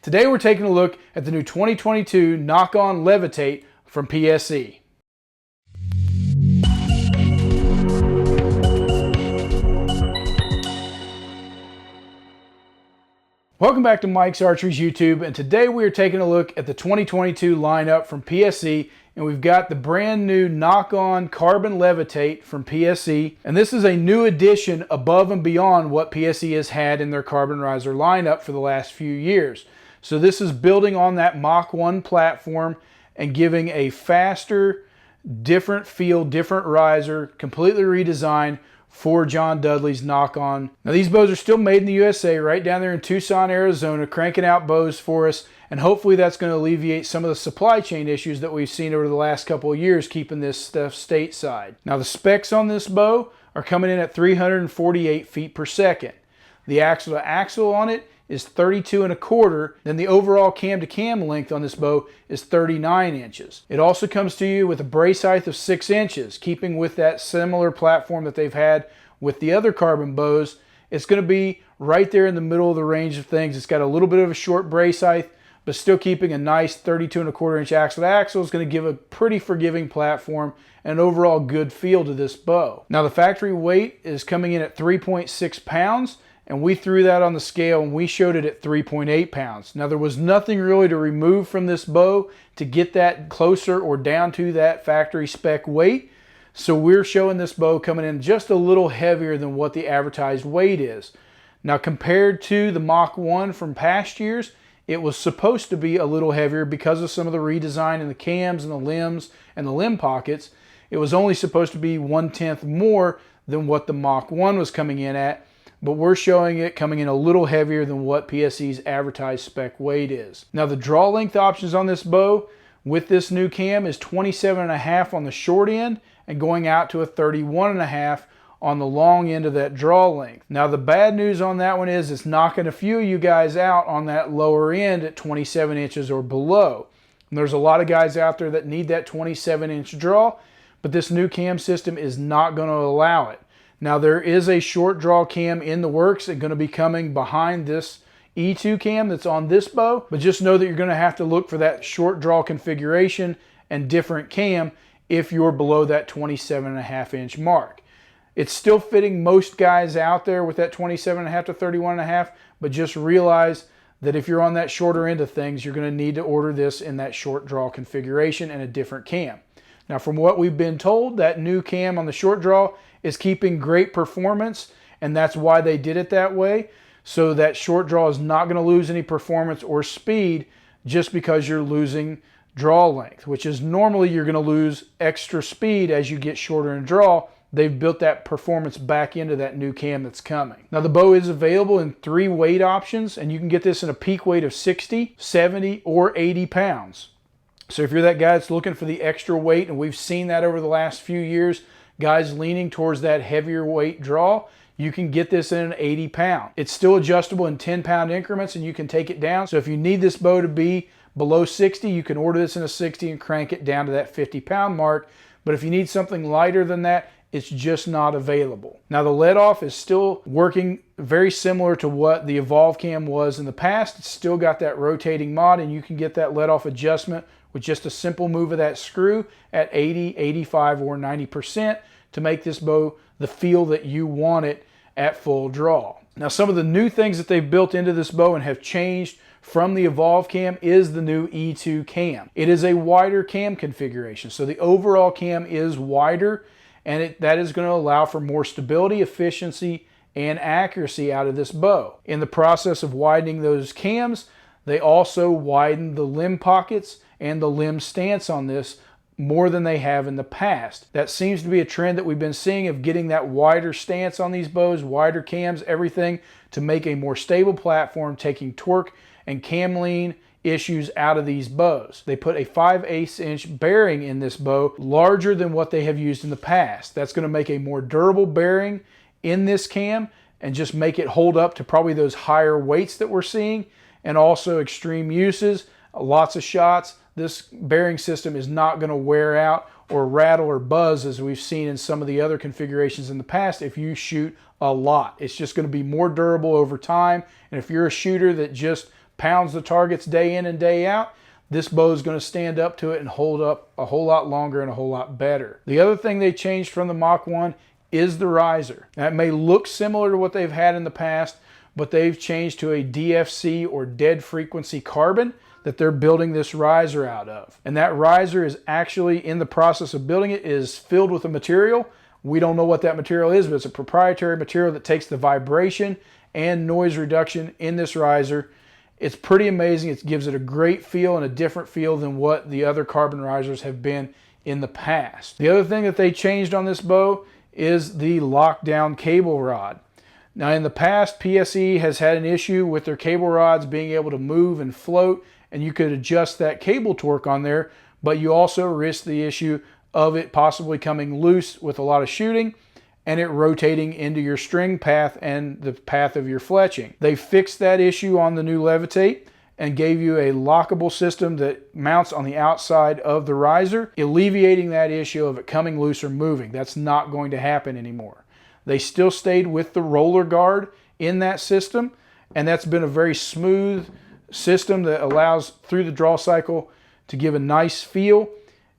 Today we're taking a look at the new 2022 Nock on Levitate from PSE. Welcome back to Mike's Archery's YouTube, and today we are taking a look at the 2022 lineup from PSE, and we've got the brand new Nock on Carbon Levitate from PSE, and this is a new addition above and beyond what PSE has had in their carbon riser lineup for the last few years. So this is building on that Mach 1 platform and giving a faster, different feel, different riser, completely redesigned for John Dudley's Nock on. Now these bows are still made in the USA, right down there in Tucson, Arizona, cranking out bows for us, and hopefully that's going to alleviate some of the supply chain issues that we've seen over the last couple of years keeping this stuff stateside. Now the specs on this bow are coming in at 348 feet per second. The axle to axle on it is 32 1/4, then the overall cam to cam length on this bow is 39 inches. It also comes to you with a brace height of 6 inches, keeping with that similar platform that they've had with the other carbon bows. It's going to be right there in the middle of the range of things. It's got a little bit of a short brace height, but still keeping a nice 32 1/4 inch axle to axle is going to give a pretty forgiving platform and an overall good feel to this bow. Now the factory weight is coming in at 3.6 pounds. And we threw that on the scale and we showed it at 3.8 pounds. Now there was nothing really to remove from this bow to get that closer or down to that factory spec weight. So we're showing this bow coming in just a little heavier than what the advertised weight is. Now compared to the Mach 1 from past years, it was supposed to be a little heavier because of some of the redesign in the cams and the limbs and the limb pockets. It was only supposed to be 1/10 more than what the Mach 1 was coming in at. But we're showing it coming in a little heavier than what PSE's advertised spec weight is. Now the draw length options on this bow with this new cam is 27.5 on the short end and going out to a 31.5 on the long end of that draw length. Now the bad news on that one is it's knocking a few of you guys out on that lower end at 27 inches or below. And there's a lot of guys out there that need that 27-inch draw, but this new cam system is not going to allow it. Now there is a short draw cam in the works. It's going to be coming behind this E2 cam that's on this bow, but just know that you're going to have to look for that short draw configuration and different cam if you're below that 27.5 inch mark. It's still fitting most guys out there with that 27.5 to 31.5, but just realize that if you're on that shorter end of things, you're going to need to order this in that short draw configuration and a different cam. Now from what we've been told, that new cam on the short draw is keeping great performance, and that's why they did it that way. So that short draw is not going to lose any performance or speed just because you're losing draw length, which is normally you're going to lose extra speed as you get shorter in draw. They've built that performance back into that new cam that's coming. Now the bow is available in 3 weight options, and you can get this in a peak weight of 60, 70, or 80 pounds. So if you're that guy that's looking for the extra weight, and we've seen that over the last few years, guys leaning towards that heavier weight draw, you can get this in an 80 pound. It's still adjustable in 10-pound increments and you can take it down. So if you need this bow to be below 60, you can order this in a 60 and crank it down to that 50-pound mark. But if you need something lighter than that, it's just not available. Now the LETOFF is still working very similar to what the Evolve Cam was in the past. It's still got that rotating mod, and you can get that LETOFF adjustment with just a simple move of that screw at 80, 85, or 90% to make this bow the feel that you want it at full draw. Now some of the new things that they've built into this bow and have changed from the Evolve Cam is the new E2 cam. It is a wider cam configuration, so the overall cam is wider, and that is going to allow for more stability, efficiency, and accuracy out of this bow. In the process of widening those cams, they also widen the limb pockets and the limb stance on this more than they have in the past. That seems to be a trend that we've been seeing, of getting that wider stance on these bows, wider cams, everything to make a more stable platform, taking torque and cam lean issues out of these bows. They put a 5/8 inch bearing in this bow, larger than what they have used in the past. That's going to make a more durable bearing in this cam and just make it hold up to probably those higher weights that we're seeing, and also extreme uses, lots of shots. This bearing system is not going to wear out or rattle or buzz as we've seen in some of the other configurations in the past if you shoot a lot. It's just going to be more durable over time, and if you're a shooter that just pounds the targets day in and day out, this bow is going to stand up to it and hold up a whole lot longer and a whole lot better. The other thing they changed from the Mach 1 is the riser. That may look similar to what they've had in the past, but they've changed to a DFC or dead frequency carbon that they're building this riser out of. And that riser is actually, in the process of building it, is filled with a material. We don't know what that material is, but it's a proprietary material that takes the vibration and noise reduction in this riser. It's pretty amazing. It gives it a great feel and a different feel than what the other carbon risers have been in the past. The other thing that they changed on this bow is the lockdown cable rod. Now, in the past, PSE has had an issue with their cable rods being able to move and float, and you could adjust that cable torque on there, but you also risk the issue of it possibly coming loose with a lot of shooting and it rotating into your string path and the path of your fletching. They fixed that issue on the new Levitate and gave you a lockable system that mounts on the outside of the riser, alleviating that issue of it coming loose or moving. That's not going to happen anymore. They still stayed with the roller guard in that system, and that's been a very smooth system that allows through the draw cycle to give a nice feel.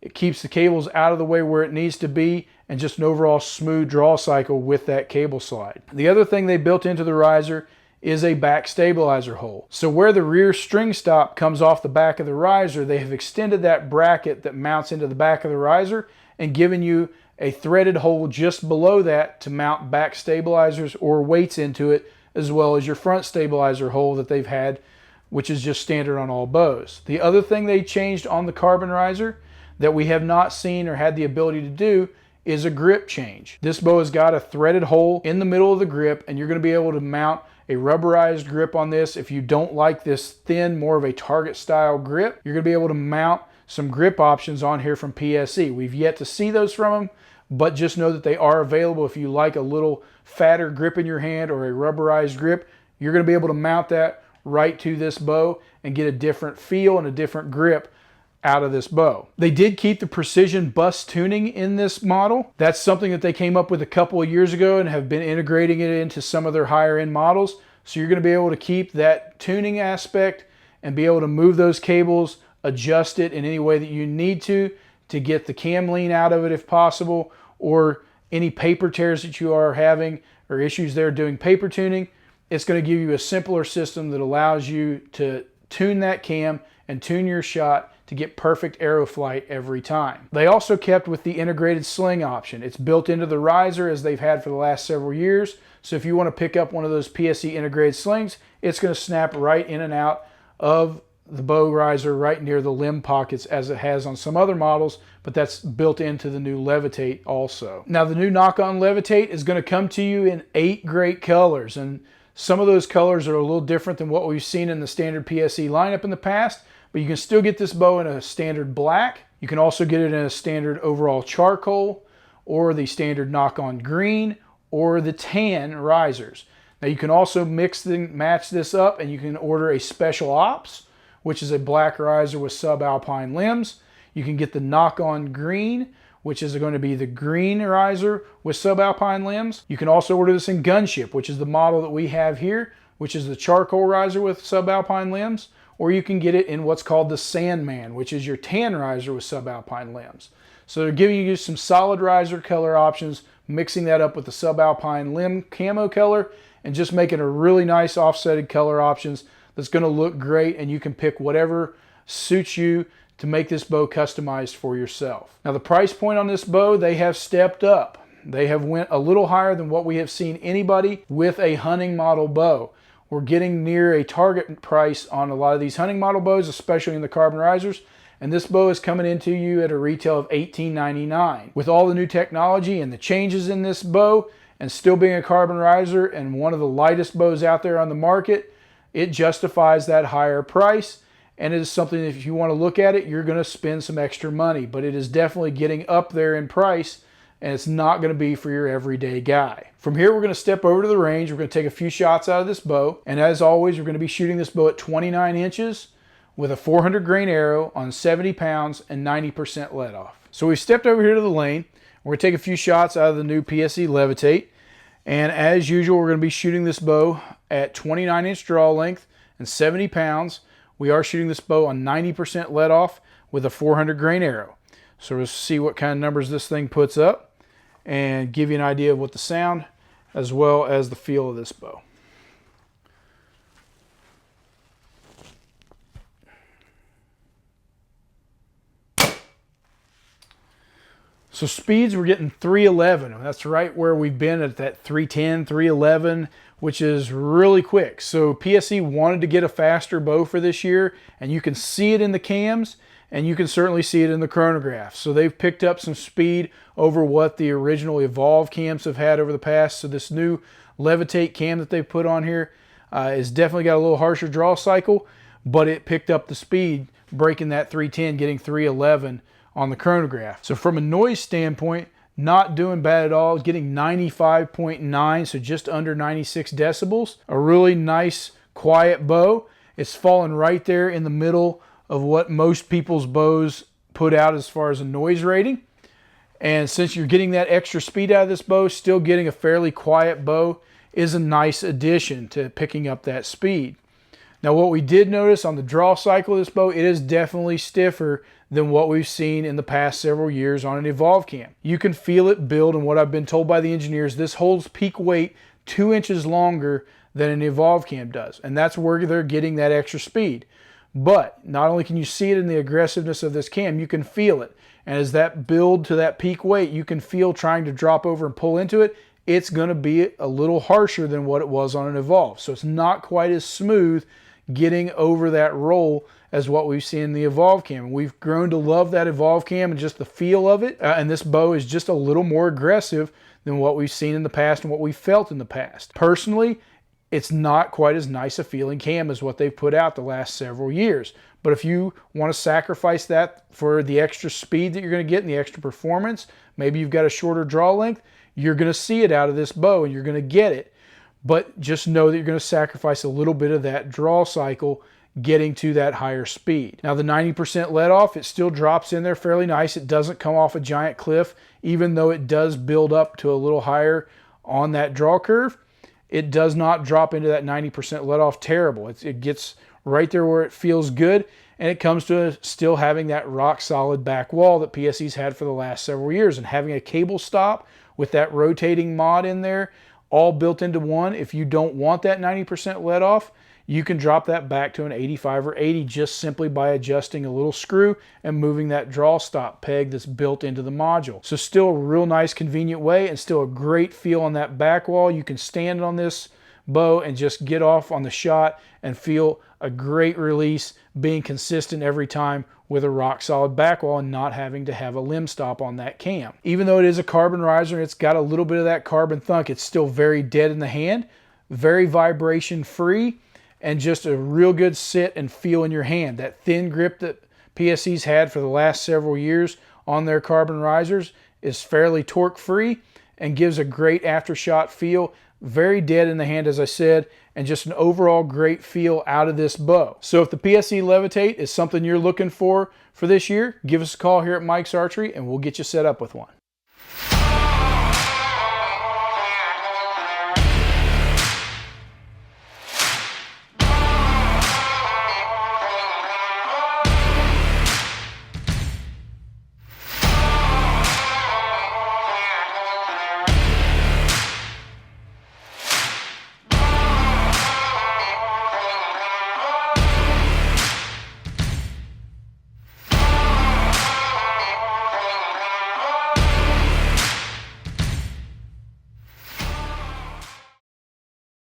It keeps the cables out of the way where it needs to be, and just an overall smooth draw cycle with that cable slide. The other thing they built into the riser is a back stabilizer hole. So where the rear string stop comes off the back of the riser, they have extended that bracket that mounts into the back of the riser and given you a threaded hole just below that to mount back stabilizers or weights into it, as well as your front stabilizer hole that they've had, which is just standard on all bows. The other thing they changed on the carbon riser that we have not seen or had the ability to do is a grip change. This bow has got a threaded hole in the middle of the grip, and you're going to be able to mount a rubberized grip on this. If you don't like this thin, more of a target style grip, you're going to be able to mount some grip options on here from PSE. We've yet to see those from them, but just know that they are available. If you like a little fatter grip in your hand or a rubberized grip, you're going to be able to mount that right to this bow and get a different feel and a different grip out of this bow. They did keep the precision bus tuning in this model. That's something that they came up with a couple of years ago and have been integrating it into some of their higher end models. So you're going to be able to keep that tuning aspect and be able to move those cables, adjust it in any way that you need to get the cam lean out of it if possible, or any paper tears that you are having or issues there doing paper tuning. It's going to give you a simpler system that allows you to tune that cam and tune your shot to get perfect arrow flight every time. They also kept with the integrated sling option. It's built into the riser as they've had for the last several years. So if you want to pick up one of those PSE integrated slings, it's going to snap right in and out of the bow riser right near the limb pockets as it has on some other models, but that's built into the new Levitate also. Now the new Nock-On Levitate is going to come to you in 8 great colors, and some of those colors are a little different than what we've seen in the standard PSE lineup in the past, but you can still get this bow in a standard black. You can also get it in a standard overall charcoal, or the standard Nock-On green, or the tan risers. Now you can also match this up, and you can order a special ops, which is a black riser with subalpine limbs. You can get the Nock-On green, which is going to be the green riser with subalpine limbs. You can also order this in Gunship, which is the model that we have here, which is the charcoal riser with subalpine limbs. Or you can get it in what's called the Sandman, which is your tan riser with subalpine limbs. So they're giving you some solid riser color options, mixing that up with the subalpine limb camo color, and just making a really nice offsetted color options that's going to look great, and you can pick whatever suits you to make this bow customized for yourself. Now the price point on this bow, they have stepped up. They have went a little higher than what we have seen anybody with a hunting model bow. We're getting near a target price on a lot of these hunting model bows, especially in the carbon risers, and this bow is coming into you at a retail of $18.99. With all the new technology and the changes in this bow, and still being a carbon riser and one of the lightest bows out there on the market, it justifies that higher price, and it is something that if you want to look at it, you're going to spend some extra money, but it is definitely getting up there in price, and it's not going to be for your everyday guy. From here, we're going to step over to the range. We're going to take a few shots out of this bow, and as always, we're going to be shooting this bow at 29 inches with a 400 grain arrow on 70 pounds and 90% let off. So we've stepped over here to the lane. We're going to take a few shots out of the new PSE Levitate, and as usual, we're going to be shooting this bow at 29 inch draw length 70 pounds. We are shooting this bow on 90% let off with a 400 grain arrow. So we'll see what kind of numbers this thing puts up and give you an idea of what the sound as well as the feel of this bow. So speeds, we're getting 311. That's right where we've been at that 310, 311, which is really quick. So PSE wanted to get a faster bow for this year, and you can see it in the cams, and you can certainly see it in the chronograph. So they've picked up some speed over what the original Evolve cams have had over the past. So this new Levitate cam that they've put on here is definitely got a little harsher draw cycle, but it picked up the speed, breaking that 310, getting 311 on the chronograph. So from a noise standpoint, not doing bad at all, getting 95.9, so just under 96 decibels. A really nice, quiet bow. It's falling right there in the middle of what most people's bows put out as far as a noise rating. And since you're getting that extra speed out of this bow, still getting a fairly quiet bow is a nice addition to picking up that speed. Now what we did notice on the draw cycle of this bow, it is definitely stiffer than what we've seen in the past several years on an Evolve cam. You can feel it build, and what I've been told by the engineers, this holds peak weight 2 inches longer than an Evolve cam does, and that's where they're getting that extra speed. But not only can you see it in the aggressiveness of this cam, you can feel it. And as that build to that peak weight, you can feel trying to drop over and pull into it, it's going to be a little harsher than what it was on an Evolve. So it's not quite as smooth getting over that roll as what we've seen in the Evolve cam. And we've grown to love that Evolve cam and just the feel of it. And this bow is just a little more aggressive than what we've seen in the past and what we felt in the past. Personally, it's not quite as nice a feeling cam as what they've put out the last several years. But if you want to sacrifice that for the extra speed that you're going to get and the extra performance, maybe you've got a shorter draw length, you're going to see it out of this bow and you're going to get it. But just know that you're going to sacrifice a little bit of that draw cycle getting to that higher speed. Now the 90% let off, it still drops in there fairly nice. It doesn't come off a giant cliff, even though it does build up to a little higher on that draw curve. It does not drop into that 90% let off terrible. It gets right there where it feels good, and it comes to still having that rock solid back wall that PSE's had for the last several years, and having a cable stop with that rotating mod in there, all built into one. If you don't want that 90% let off, you can drop that back to an 85 or 80 just simply by adjusting a little screw and moving that draw stop peg that's built into the module. So still a real nice convenient way, and still a great feel on that back wall. You can stand on this bow and just get off on the shot and feel a great release, being consistent every time with a rock solid back wall and not having to have a limb stop on that cam. Even though it is a carbon riser, it's got a little bit of that carbon thunk, it's still very dead in the hand, very vibration free, and just a real good sit and feel in your hand. That thin grip that PSE's had for the last several years on their carbon risers is fairly torque free and gives a great aftershot feel. Very dead in the hand, as I said, and just an overall great feel out of this bow. So if the PSE Levitate is something you're looking for this year, give us a call here at Mike's Archery and we'll get you set up with one.